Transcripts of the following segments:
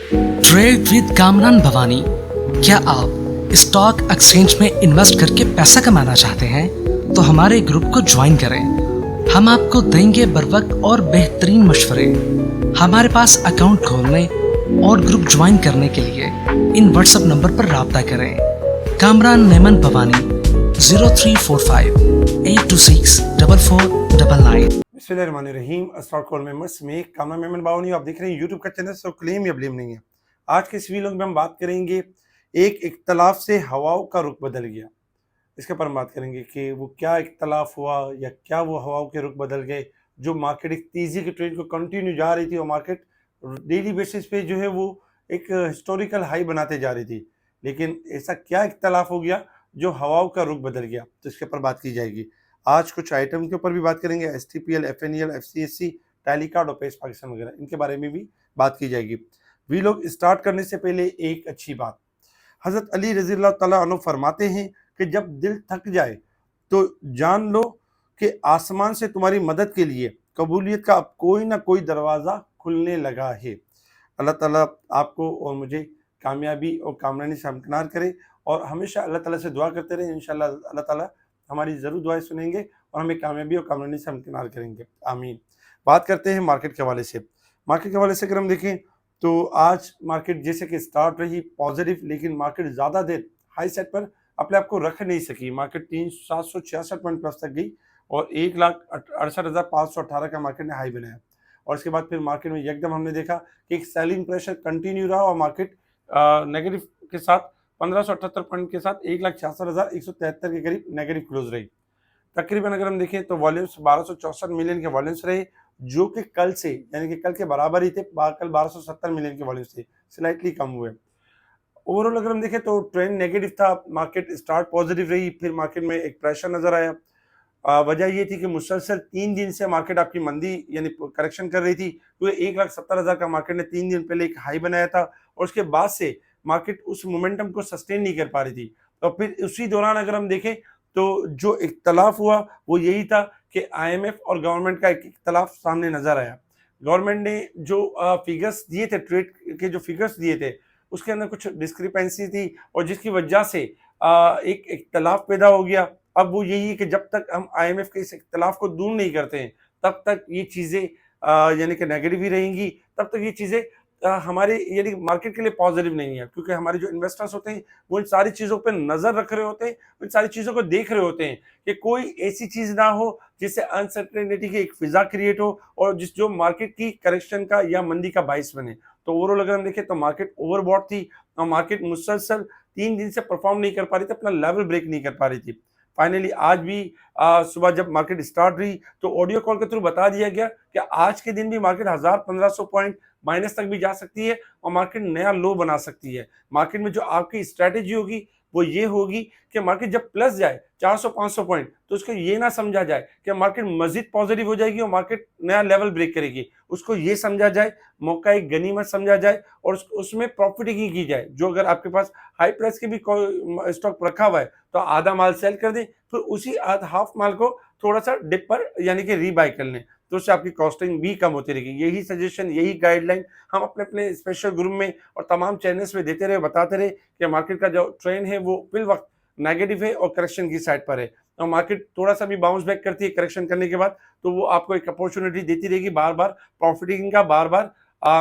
Trade with Kamran Bhavani. क्या आप stock exchange में इन्वेस्ट करके पैसा कमाना चाहते हैं तो हमारे ग्रुप को ज्वाइन करें। हम आपको देंगे बर वक्त और बेहतरीन मशवरे। हमारे पास अकाउंट खोलने और ग्रुप ज्वाइन करने के लिए इन व्हाट्सएप नंबर पर राब्ता करें। कामरान नेमन भवानी 0345-826-4499। बिस्मिल्लाहिर्रहमानिर्रहीम। स्टॉक कॉल मेंबर्स में कामरान मेमन बावनी आप देख रहे हैं यूट्यूब का चैनल। सो क्लेम या ब्लेम नहीं है। आज के इस वीडियो में हम बात करेंगे एक इख्तलाफ से हवाओं का रुख बदल गया। इसके ऊपर हम बात करेंगे कि वो क्या इख्तलाफ हुआ या क्या वो हवाओं के रुख बदल गए। जो मार्केट एक तेजी के ट्रेंड को कंटिन्यू जा रही थी और मार्केट डेली बेसिस पे जो है वो एक हिस्टोरिकल हाई बनाते जा रही थी, लेकिन ऐसा क्या इख्तलाफ हो गया जो हवाओं का रुख बदल गया, तो इसके ऊपर बात की जाएगी। आज कुछ आइटम के ऊपर भी बात करेंगे, STPL, FNEL, FCSC, tally card और पेस पाकिस्तान वगैरह, इनके बारे में भी बात की जाएगी। वी लोग स्टार्ट करने से पहले एक अच्छी बात, हज़रत अली रज़ी अल्लाह तआला अन्हु फरमाते हैं कि जब दिल थक जाए तो जान लो कि आसमान से तुम्हारी मदद के लिए कबूलियत का अब कोई ना कोई दरवाज़ा खुलने लगा है। अल्लाह ताला आपको और मुझे कामयाबी और कामरानी से हमकिनार करे और हमेशा अल्लाह ताला से दुआ करते रहें। इंशाअल्लाह अल्लाह ताला हमारी ज़रूर दुआएं सुनेंगे और हमें कामयाबी और कामरानी से हमकिनार करेंगे, आमीन। बात करते हैं मार्केट के हवाले से। मार्केट के हवाले से अगर हम देखें तो आज मार्केट जैसे कि स्टार्ट रही पॉजिटिव, लेकिन मार्केट ज़्यादा देर हाई सेट पर अपने आप को रख नहीं सकी। मार्केट 766 पॉइंट प्लस तक गई और 1,68,518 का मार्केट ने हाई बनाया और इसके बाद फिर मार्केट में एकदम हमने देखा कि एक सेलिंग प्रेशर कंटिन्यू रहा और मार्केट नेगेटिव के साथ 1578 पॉइंट के साथ 1,66,173 के करीब नेगेटिव क्लोज रही। तकरीबन अगर हम देखें तो वॉल्यूम्स 1264 मिलियन के वॉल्यूम्स रहे, जो कि कल से यानी कि कल के बराबर ही थे। कल 1270 मिलियन के वॉल्यूम्स थे, स्लाइटली कम हुए। ओवरऑल अगर हम देखें तो ट्रेंड नेगेटिव था, मार्केट स्टार्ट पॉजिटिव रही, फिर मार्केट में एक प्रेशर नजर आया। वजह ये थी कि मुसलसल 3 दिन से मार्केट आपकी मंदी यानी करेक्शन कर रही थी, क्योंकि 1,70,000 का मार्केट ने 3 दिन पहले एक हाई बनाया था और उसके बाद से मार्केट उस मोमेंटम को सस्टेन नहीं कर पा रही थी। तो फिर उसी दौरान अगर हम देखें तो जो इख्तलाफ हुआ वो यही था कि IMF और गवर्नमेंट का एक इख्तलाफ सामने नजर आया। गवर्नमेंट ने जो फिगर्स दिए थे, ट्रेड के जो फिगर्स दिए थे, उसके अंदर कुछ डिस्क्रिपेंसी थी और जिसकी वजह से एक इख्तलाफ पैदा हो गया। अब वो यही है कि जब तक हम IMF के इस इख्तलाफ को दूर नहीं करते हैं तब तक ये चीज़ें यानी कि नेगेटिव ही रहेंगी, तब तक ये चीज़ें हमारे यानी मार्केट के लिए पॉजिटिव नहीं है, क्योंकि हमारे जो इन्वेस्टर्स होते हैं वो इन सारी चीज़ों पे नज़र रख रहे होते हैं, इन सारी चीज़ों को देख रहे होते हैं कि कोई ऐसी चीज़ ना हो जिससे अनसर्टेनिटी की एक फिजा क्रिएट हो और जो मार्केट की करेक्शन का या मंदी का बाइस बने। तो ओवरऑल अगर हम देखें तो मार्केट ओवरबॉट थी और मार्केट मुसलसल 3 दिन से परफॉर्म नहीं कर पा रही थी, अपना लेवल ब्रेक नहीं कर पा रही थी। फाइनली आज भी सुबह जब मार्केट स्टार्ट रही तो ऑडियो कॉल के थ्रू बता दिया गया कि आज के दिन भी मार्केट 1,000-1,500 पॉइंट माइनस तक भी जा सकती है और मार्केट नया लो बना सकती है। मार्केट में जो आपकी स्ट्रैटेजी होगी वो ये होगी कि मार्केट जब प्लस जाए 400-500 पॉइंट तो उसको ये ना समझा जाए कि मार्केट मजीद पॉजिटिव हो जाएगी और मार्केट नया लेवल ब्रेक करेगी। उसको ये समझा जाए, मौका एक गनीमत समझा जाए और उसमें प्रॉफिटिंग की जाए। जो अगर आपके पास हाई प्राइस के भी स्टॉक रखा हुआ है तो आधा माल सेल कर दें, फिर उसी हाफ माल को थोड़ा सा डिप पर यानी कि रीबाय कर लें, तो उससे आपकी कॉस्टिंग भी कम होती रहेगी। यही सजेशन, यही गाइडलाइन हम अपने अपने स्पेशल ग्रुप में और तमाम चैनल्स में देते रहे, बताते रहे कि मार्केट का जो ट्रेंड है वो फिल वक्त नेगेटिव है और करेक्शन की साइड पर है और मार्केट थोड़ा सा भी बाउंस बैक करती है करेक्शन करने के बाद तो वो आपको एक अपॉर्चुनिटी देती रहेगी बार बार प्रॉफिटिंग का, बार बार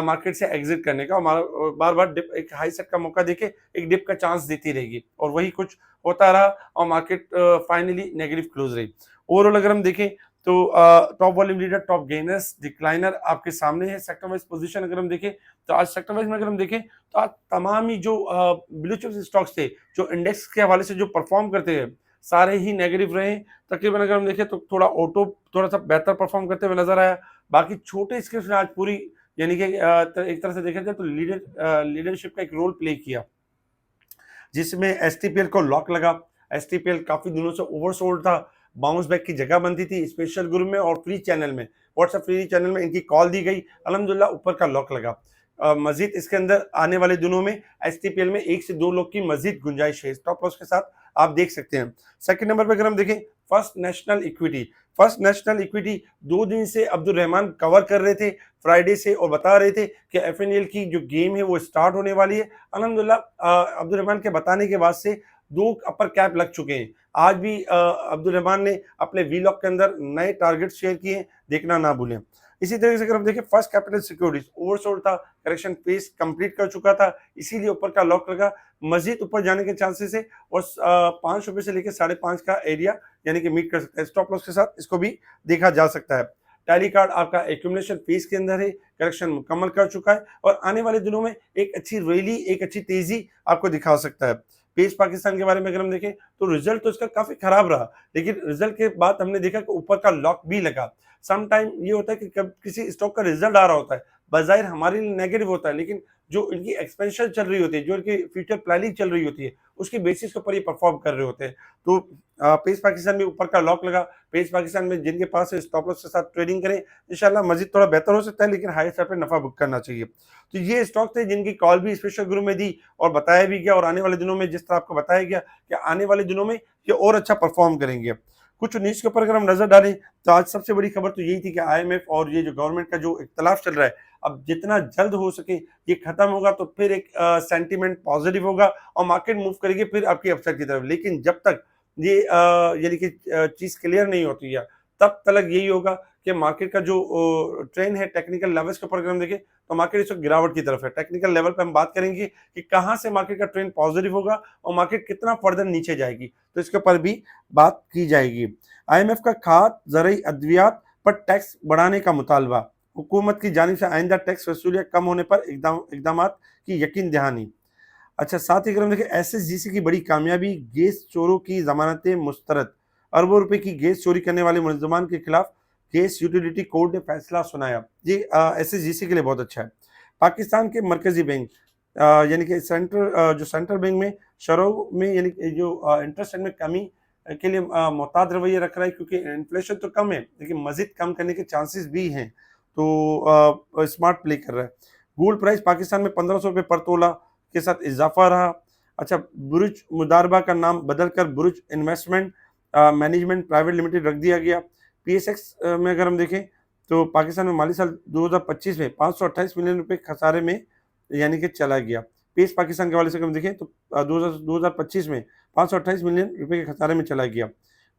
मार्केट से एग्जिट करने का और बार बार डिप एक हाई सेट का मौका देके एक डिप का चांस देती रहेगी और वही कुछ होता रहा और मार्केट फाइनली नेगेटिव क्लोज रही। ओवरऑल अगर हम देखें तो top volume leader, top gainers, decliner आपके सामने है। सेक्टर वाइज पोजीशन अगर हम देखें तो आज सेक्टर वाइज में अगर हम देखें तो आज तमाम ही जो ब्लू चिप स्टॉक्स थे जो इंडेक्स के हवाले से जो परफॉर्म करते हैं सारे ही नेगेटिव रहे। तकरीबन अगर हम देखें तो थोड़ा ऑटो थोड़ा सा बेहतर परफॉर्म करते हुए नजर आया। बाकी छोटे स्किल्स ने आज पूरी यानी कि एक तरह से देखा जाए तो लीडरशिप का एक रोल प्ले किया, जिसमें STPL को लॉक लगा। STPL काफी दिनों से ओवरसोल्ड था, बाउंस बैक की जगह बनती थी। स्पेशल ग्रुप में और फ्री चैनल में, व्हाट्सएप फ्री चैनल में इनकी कॉल दी गई, अल्हम्दुलिल्लाह ऊपर का लॉक लगा। मजीद इसके अंदर आने वाले दिनों में STPL में 1 से 2 लोग की मजीद गुंजाइश है, स्टॉप लॉस के साथ आप देख सकते हैं। सेकंड नंबर पे अगर हम देखें first national equity. First national equity 2 दिन से अब्दुल रहमान कवर कर रहे थे फ्राइडे से और बता रहे थे कि एफएनएल की जो गेम है वो स्टार्ट होने वाली है। अल्हम्दुलिल्लाह अब्दुल रहमान के बताने के बाद से 2 अपर कैप लग चुके हैं। आज भी अब्दुल रहमान ने अपने वीलॉग के अंदर नए टारगेट शेयर किए हैं, देखना ना भूलें। इसी तरीके से अगर हम देखें फर्स्ट कैपिटल सिक्योरिटीज ओवरसोल्ड था, करेक्शन फेज कंप्लीट कर चुका था, इसीलिए ऊपर का लॉक लगा। मजीद ऊपर जाने के चांसेस है और 5 रुपए से लेकर 5.5 का एरिया यानी कि मीट कर सकता है। स्टॉप लॉस के साथ इसको भी देखा जा सकता है। टैली कार्ड आपका एक्यूमुलेशन फेज के अंदर है, करेक्शन मुकम्मल कर चुका है और आने वाले दिनों में एक अच्छी रैली, एक अच्छी तेजी आपको दिखा सकता है। पेज पाकिस्तान के बारे में अगर हम देखें तो रिजल्ट तो इसका काफी खराब रहा, लेकिन रिजल्ट के बाद हमने देखा कि ऊपर का लॉक भी लगा। सम टाइम ये होता है कि कब किसी स्टॉक का रिजल्ट आ रहा होता है, बजाहिर हमारे लिए नेगेटिव होता है, लेकिन जो इनकी एक्सपेंशन चल रही होती है, जो इनकी फ्यूचर प्लानिंग चल रही होती है, उसकी बेसिस के ऊपर ये परफॉर्म कर रहे होते हैं। तो पेज पाकिस्तान में ऊपर का लॉक लगा। पेज पाकिस्तान में जिनके पास स्टॉप लॉस के साथ ट्रेडिंग करें, इंशाल्लाह मजीद थोड़ा बेहतर हो सकता है, लेकिन हाई साइड पे नफा बुक करना चाहिए। तो ये स्टॉक थे जिनकी कॉल भी स्पेशल ग्रुप में दी और बताया भी गया, और आने वाले दिनों में जिस तरह आपको बताया गया कि आने वाले दिनों में ये और अच्छा परफॉर्म करेंगे। कुछ न्यूज के ऊपर अगर हम नजर डालें तो आज सबसे बड़ी खबर तो यही थी कि आईएमएफ और ये जो गवर्नमेंट का जो इख्तलाफ चल रहा है, अब जितना जल्द हो सके ये खत्म होगा तो फिर एक सेंटीमेंट पॉजिटिव होगा और मार्केट मूव करेगी फिर आपकी अपसाइड की तरफ। लेकिन जब तक ये यानी कि चीज क्लियर नहीं होती है, तब तक यही होगा कि मार्केट का जो ट्रेंड है टेक्निकल लेवल्स के ऊपर अगर हम देखें तो मार्केट इस वक्त गिरावट की तरफ है। टेक्निकल लेवल पे हम बात करेंगे कि कहां से मार्केट का ट्रेंड पॉजिटिव होगा और मार्केट कितना फर्दर नीचे जाएगी, तो इसके ऊपर भी बात की जाएगी। आईएमएफ का खाद ज़रूरी अद्वियात पर टैक्स बढ़ाने का मुतालबा, हुकूमत की जानिब से आइंदा टैक्स वसूलियाँ कम होने पर इकदाम की यकीन दहानी। अच्छा, साथ ही अगर हम देखें एसएसजीसी की बड़ी कामयाबी, गैस चोरों की जमानतें मुस्तरद। अरबों रुपए की गैस चोरी करने वाले मुलजमान के खिलाफ गैस यूटिलिटी कोर्ट ने फैसला सुनाया। ये एसएसजीसी के लिए बहुत अच्छा है। पाकिस्तान के मरकजी बैंक यानी कि जो सेंट्रल बैंक में शरों में यानी कि जो इंटरेस्ट रेट में कमी के लिए मोहतात रवैया रख रहा है, क्योंकि इन्फ्लेशन तो कम है लेकिन मजीद कम करने के चांसेस भी हैं, तो स्मार्ट प्ले कर रहा है। गोल्ड प्राइस पाकिस्तान में 1500 रुपये पर तोला के साथ इजाफा रहा। अच्छा, बुरुज मुदारबा का नाम बदलकर बुरुज इन्वेस्टमेंट मैनेजमेंट प्राइवेट लिमिटेड रख दिया गया। पीएसएक्स में अगर हम देखें तो पाकिस्तान में माली साल 2025 में 528 मिलियन रुपए खसारे में यानी कि चला गया। पेज पाकिस्तान के हवाले से अगर हम देखें तो 2025 में 528 मिलियन रुपए के खसारे में चला गया।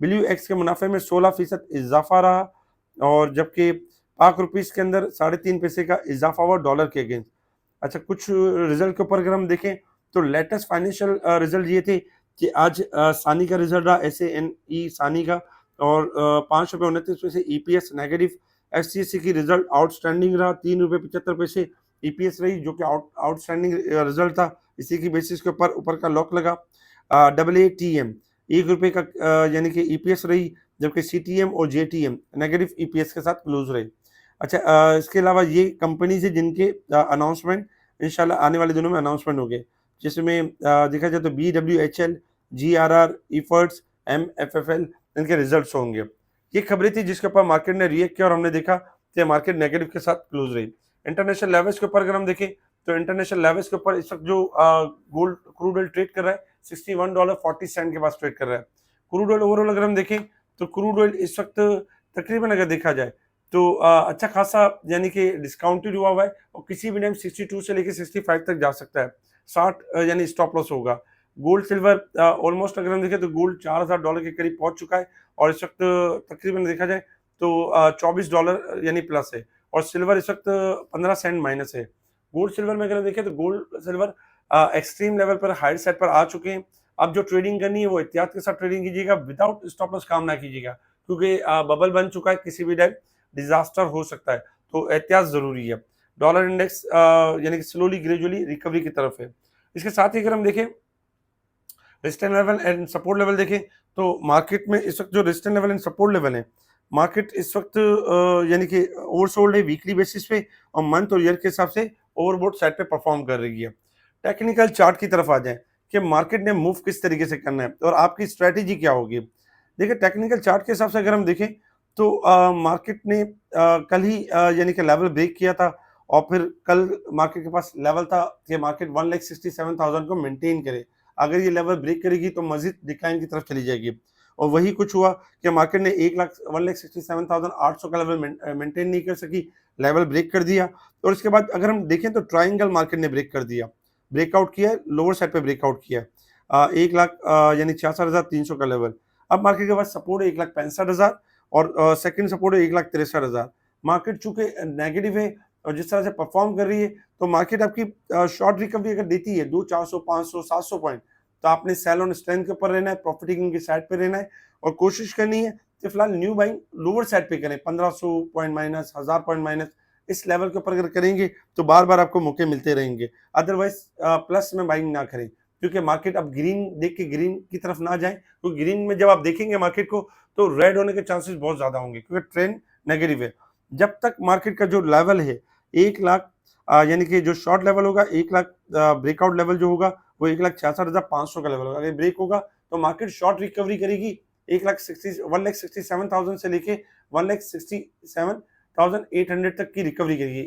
ब्लू एक्स के मुनाफे में 16% इजाफा रहा, और जबकि पाक रुपीस के अंदर 3.5 पैसे का इजाफा हुआ डॉलर के अगेंस्ट। अच्छा, कुछ रिजल्ट के ऊपर अगर हम देखें तो लेटेस्ट फाइनेंशियल रिजल्ट ये थे कि आज सानी का रिजल्ट रहा, SANE सानी का, और 5.29 EPS नेगेटिव। SCSC की रिजल्ट आउटस्टैंडिंग रहा, 3.75 EPS रही, जो कि आउटस्टैंडिंग रिजल्ट था। इसी की बेसिस के ऊपर का लॉक लगा। AATM ₹1 का यानी कि EPS रही, जबकि CTM और JTM नेगेटिव EPS के साथ क्लोज रहे। अच्छा, इसके अलावा ये कंपनीज है जिनके अनाउंसमेंट इंशाल्लाह आने वाले दिनों में अनाउंसमेंट होंगे, जिसमें देखा जाए तो BWHL, GRR, इफर्ट्स, MFFL इनके रिजल्ट्स होंगे। ये खबरें थी जिसके ऊपर मार्केट ने रिएक्ट किया और हमने देखा कि मार्केट नेगेटिव के साथ क्लोज रही। इंटरनेशनल लेवल्स के ऊपर अगर हम देखें तो इंटरनेशनल लेवल्स के ऊपर इस वक्त जो गोल्ड क्रूड ऑयल ट्रेड कर रहा है $61.40 के पास ट्रेड कर रहा है। क्रूड ऑयल ओवरऑल अगर हम देखें तो क्रूड ऑयल इस वक्त तकरीबन अगर देखा जाए तो अच्छा खासा यानी कि डिस्काउंटेड हुआ है और किसी भी टाइम 62 से लेकर 65 तक जा सकता है। 60 यानी स्टॉप लॉस होगा। गोल्ड सिल्वर ऑलमोस्ट अगर हम देखें तो गोल्ड $4000 के करीब पहुंच चुका है और इस वक्त तकरीबन देखा जाए तो $24 यानी प्लस है, और सिल्वर इस वक्त 15 सेंट माइनस है। गोल्ड सिल्वर में अगर देखें तो गोल्ड सिल्वर एक्सट्रीम लेवल पर हाई साइड पर आ चुके हैं। अब जो ट्रेडिंग करनी है वो एहतियात के साथ ट्रेडिंग कीजिएगा, विदाउट स्टॉप लॉस काम ना कीजिएगा, क्योंकि बबल बन चुका है, किसी भी टाइम डिजास्टर हो सकता है, तो एहतियात जरूरी है। डॉलर इंडेक्स यानी कि स्लोली ग्रेजुअली रिकवरी की तरफ है। इसके साथ ही अगर हम देखें resistance level and support level देखें तो मार्केट में इस वक्त जो resistance level and support level है, मार्केट इस वक्त यानी कि ओवरसोल्ड है वीकली बेसिस पे, और मंथ और ईयर के हिसाब से ओवरबोट साइड पे परफॉर्म कर रही है। टेक्निकल चार्ट की तरफ आ जाए कि मार्केट ने मूव किस तरीके से करना है और आपकी स्ट्रेटेजी क्या होगी। देखिए, टेक्निकल चार्ट के हिसाब से अगर हम देखें तो मार्केट ने कल ही यानी कि लेवल ब्रेक किया था, और फिर कल मार्केट के पास लेवल था कि मार्केट 1,67,000 को मेंटेन करे। अगर ये लेवल ब्रेक करेगी तो मजीद डिक्लाइन की तरफ चली जाएगी। और वही कुछ हुआ कि मार्केट ने 1,67,800 का लेवल मेंटेन नहीं कर सकी, लेवल ब्रेक कर दिया। और उसके बाद अगर हम देखें तो ट्रायंगल मार्केट ने ब्रेक कर दिया, ब्रेकआउट किया है, लोअर साइड पे ब्रेकआउट किया है। 1 लाख यानी 66,300 का लेवल। अब मार्केट के पास सपोर्ट है 1,65,000 और सेकंड सपोर्ट है 1,63,000। मार्केट चूंकि नेगेटिव है और जिस तरह से परफॉर्म कर रही है, तो मार्केट आपकी शॉर्ट रिकवरी अगर देती है 2, 400, 500, 700 पॉइंट, तो आपने सेल ऑन स्ट्रेंथ के ऊपर रहना है, प्रॉफिट टेकिंग की साइड पे रहना है और कोशिश करनी है कि फिलहाल न्यू बाइंग लोअर साइड पे करें, 1500 पॉइंट माइनस, 1000 पॉइंट माइनस, इस लेवल के ऊपर अगर करेंगे तो बार बार आपको मौके मिलते रहेंगे। अदरवाइज प्लस में बाइंग ना करें, क्योंकि मार्केट अब ग्रीन देख के ग्रीन की तरफ ना जाए, क्योंकि ग्रीन में जब आप देखेंगे मार्केट को तो रेड होने के चांसेस बहुत ज्यादा होंगे, क्योंकि ट्रेंड नेगेटिव है। जब तक मार्केट का जो लेवल है 1 लाख यानी कि जो शॉर्ट लेवल होगा 1 लाख, ब्रेकआउट लेवल जो होगा वो 1,66,500 का लेवल होगा। अगर ब्रेक होगा तो मार्केट शॉर्ट रिकवरी करेगी 1,67,000 से लेके 1,67,800 तक की रिकवरी करेगी।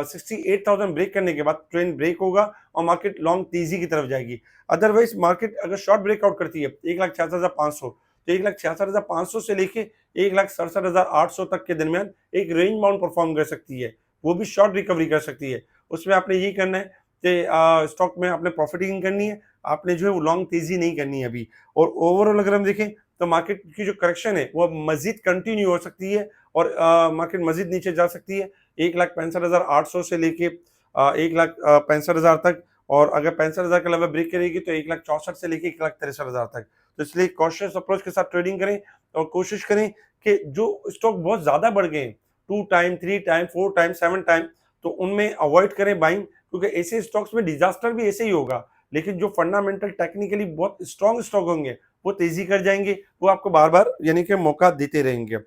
68,000 ब्रेक करने के बाद ट्रेंड ब्रेक होगा और मार्केट लॉन्ग तेजी की तरफ जाएगी। अदरवाइज मार्केट अगर शॉर्ट ब्रेकआउट करती है 1,66,500, तो 1,66,500 से लेके 1,67,800 तक के दरमियान एक रेंज बाउंड परफॉर्म कर सकती है, वो भी शॉर्ट रिकवरी कर सकती है। उसमें आपने ये करना है कि स्टॉक में आपने प्रॉफिटिंग करनी है, आपने जो है वो लॉन्ग तेजी नहीं करनी है अभी। और ओवरऑल अगर हम देखें तो मार्केट की जो करेक्शन है वो मजीद कंटिन्यू हो सकती है और मार्केट मजीद नीचे जा सकती है 1,65,800 से लेके 1,65,000 तक। और अगर 65,000 का लेवल ब्रेक करेगी तो 1,64,000 से लेके 1,63,000 तक। तो इसलिए कॉशियस अप्रोच के साथ ट्रेडिंग करें और कोशिश करें कि जो स्टॉक बहुत ज्यादा बढ़ गए 2 टाइम, 3 टाइम, 4 टाइम, 7 टाइम, तो उनमें अवॉइड करें बाइंग, क्योंकि ऐसे स्टॉक्स में डिजास्टर भी ऐसे ही होगा। लेकिन जो फंडामेंटल टेक्निकली बहुत स्ट्रॉन्ग स्टॉक होंगे वो तेजी कर जाएंगे, वो आपको बार बार यानी कि मौका देते रहेंगे।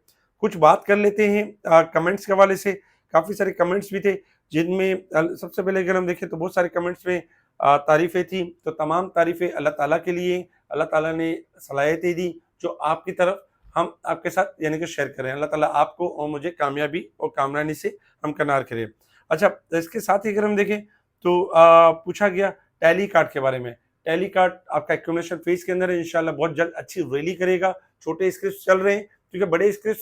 कुछ बात कर लेते हैं कमेंट्स के हवाले से। काफी सारे कमेंट्स भी थे जिनमें सबसे पहले अगर हम देखें तो बहुत सारे कमेंट्स में तारीफें थी, तो तमाम तारीफें अल्लाह ताला के लिए। अल्लाह ताला ने सलाहियतें दी जो आपकी तरफ हम आपके साथ यानी कि शेयर करें। अल्लाह ताला आपको और मुझे कामयाबी और कामरानी से हमकिनार करे। अच्छा, तो इसके साथ ही अगर हम देखें तो पूछा गया टैली कार्ड के बारे में। टैली कार्ड आपका एक्यूमुलेशन फेज के अंदर है, इंशाल्लाह बहुत जल्द अच्छी रैली करेगा। छोटे स्क्रिप्ट चल रहे हैं क्योंकि बड़े स्क्रिप्ट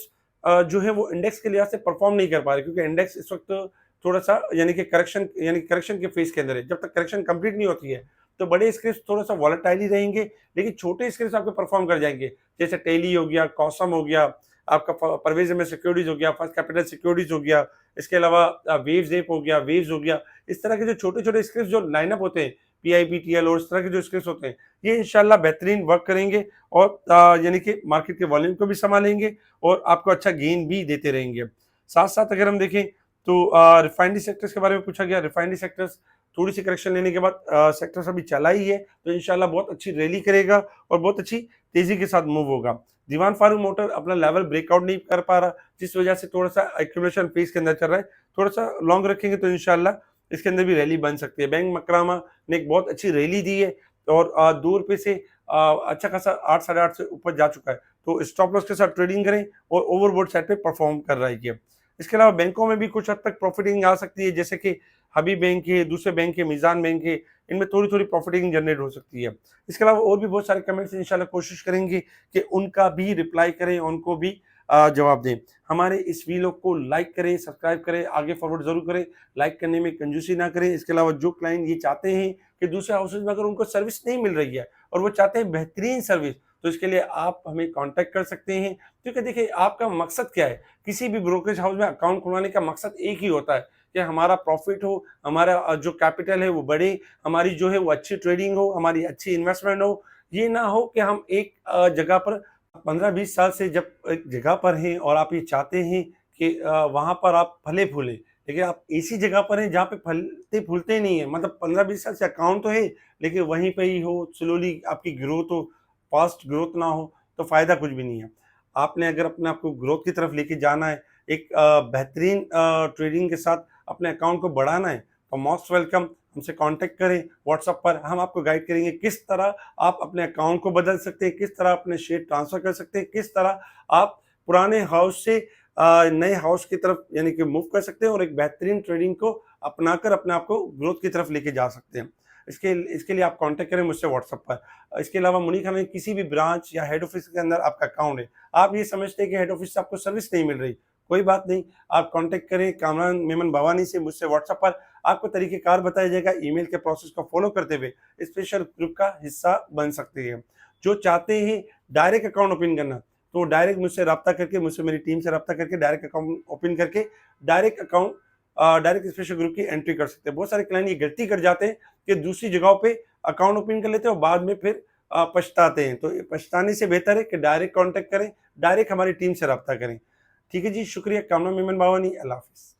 जो है वो इंडेक्स के लिहाज से परफॉर्म नहीं कर पा रहे, क्योंकि इंडेक्स इस वक्त थोड़ा सा यानी कि करेक्शन के फेज के अंदर है। जब तक करेक्शन कंप्लीट नहीं होती है तो बड़े स्क्रिप्ट थोड़ा सा वॉलेटाइल ही रहेंगे, लेकिन छोटे स्क्रिप्ट आपके परफॉर्म कर जाएंगे। जैसे टेली हो गया, कॉसम हो गया, आपका परवेज में सिक्योरिटीज हो गया, फर्स्ट कैपिटल सिक्योरिटीज हो गया, इसके अलावा वेव्स एप हो गया, वेव्स हो गया। इस तरह के जो छोटे छोटे स्क्रिप्ट जो लाइनअप होते हैं पीआईपीटीएल और इस तरह के जो स्क्रिप्ट होते हैं, ये इंशाल्लाह बेहतरीन वर्क करेंगे और यानी कि मार्केट के वॉल्यूम को भी संभालेंगे और आपको अच्छा गेन भी देते रहेंगे। साथ साथ अगर हम देखें तो रिफाइनरी सेक्टर्स के बारे में पूछा गया। रिफाइनरी सेक्टर्स थोड़ी सी करेक्शन लेने के बाद सेक्टर्स अभी चला ही है, तो इंशाल्लाह बहुत अच्छी रैली करेगा और बहुत अच्छी तेजी के साथ मूव होगा। दीवान फारूक मोटर अपना लेवल ब्रेकआउट नहीं कर पा रहा, जिस वजह से थोड़ा सा एक्यूमुलेशन फेज के अंदर चल रहा है। थोड़ा सा लॉन्ग रखेंगे तो इंशाल्लाह इसके अंदर भी रैली बन सकती है। बैंक मकरामा ने एक बहुत अच्छी रैली दी है और 2 रुपये से अच्छा खासा 8, 8.5 से ऊपर जा चुका है, तो स्टॉप लॉस के साथ ट्रेडिंग करें और ओवरबोर्ड साइड पे परफॉर्म कर रहा है। इसके अलावा बैंकों में भी कुछ हद तक प्रॉफिटिंग आ सकती है, जैसे कि हबीब बैंक है, दूसरे बैंक है, मीज़ान बैंक है, इनमें थोड़ी थोड़ी प्रॉफिटिंग जनरेट हो सकती है। इसके अलावा और भी बहुत सारे कमेंट्स इंशाल्लाह कोशिश करेंगे कि उनका भी रिप्लाई करें, उनको भी जवाब दें। हमारे इस वीडियो को लाइक करें, सब्सक्राइब करें, आगे फॉरवर्ड जरूर करें, लाइक करने में कंजूसी ना करें। इसके अलावा जो क्लाइंट ये चाहते हैं कि दूसरे हाउसेज में अगर उनको सर्विस नहीं मिल रही है और वो चाहते हैं बेहतरीन सर्विस, तो इसके लिए आप हमें कांटेक्ट कर सकते हैं। क्योंकि देखिए आपका मकसद क्या है, किसी भी ब्रोकरेज हाउस में अकाउंट खुलवाने का मकसद एक ही होता है कि हमारा प्रॉफिट हो, हमारा जो कैपिटल है वो बढ़े, हमारी जो है वो अच्छी ट्रेडिंग हो, हमारी अच्छी इन्वेस्टमेंट हो। ये ना हो कि हम एक जगह पर 15-20 साल से जब एक जगह पर हैं और आप ये चाहते हैं कि वहाँ पर आप फले फूले, लेकिन आप ऐसी जगह पर हैं जहाँ पे फलते फूलते नहीं है। मतलब 15-20 साल से अकाउंट तो है लेकिन वहीं पे ही हो, स्लोली आपकी ग्रोथ हो, फास्ट ग्रोथ ना हो, तो फायदा कुछ भी नहीं है। आपने अगर अपने आप को ग्रोथ की तरफ लेके जाना है, एक बेहतरीन ट्रेडिंग के साथ अपने अकाउंट को बढ़ाना है, तो मोस्ट वेलकम, हमसे कांटेक्ट करें व्हाट्सएप पर। हम आपको गाइड करेंगे किस तरह आप अपने अकाउंट को बदल सकते हैं, किस तरह अपने शेयर ट्रांसफर कर सकते हैं, किस तरह आप पुराने हाउस से नए हाउस की तरफ यानी कि मूव कर सकते हैं और एक बेहतरीन ट्रेडिंग को अपनाकर अपने आप को ग्रोथ की तरफ लेके जा सकते हैं। इसके इसके लिए आप कांटेक्ट करें मुझसे व्हाट्सएप पर। इसके अलावा मुनीर खान में किसी भी ब्रांच या हेड ऑफिस के अंदर आपका अकाउंट है, आप ये समझते हैं कि हेड ऑफिस से आपको सर्विस नहीं मिल रही, कोई बात नहीं, आप कांटेक्ट करें कामरान मेमन भवानी से मुझसे व्हाट्सएप पर। आपको तरीक़ेकार बताया जाएगा, ईमेल के प्रोसेस को फॉलो करते हुए स्पेशल ग्रुप का हिस्सा बन सकते हैं। जो चाहते हैं डायरेक्ट अकाउंट ओपन करना, तो डायरेक्ट मुझसे राब्ता करके, मुझसे मेरी टीम से राब्ता करके डायरेक्ट अकाउंट ओपन करके डायरेक्ट स्पेशल ग्रुप की एंट्री कर सकते हैं। बहुत सारे क्लाइंट ये गलती कर जाते हैं कि दूसरी जगहों पे अकाउंट ओपन कर लेते हैं और बाद में फिर पछताते हैं। तो पछताने से बेहतर है कि डायरेक्ट कॉन्टैक्ट करें, डायरेक्ट हमारी टीम से राब्ता करें। ठीक है जी, शुक्रिया। कामरान मेमन भवानी, अल्लाह हाफ़िज़।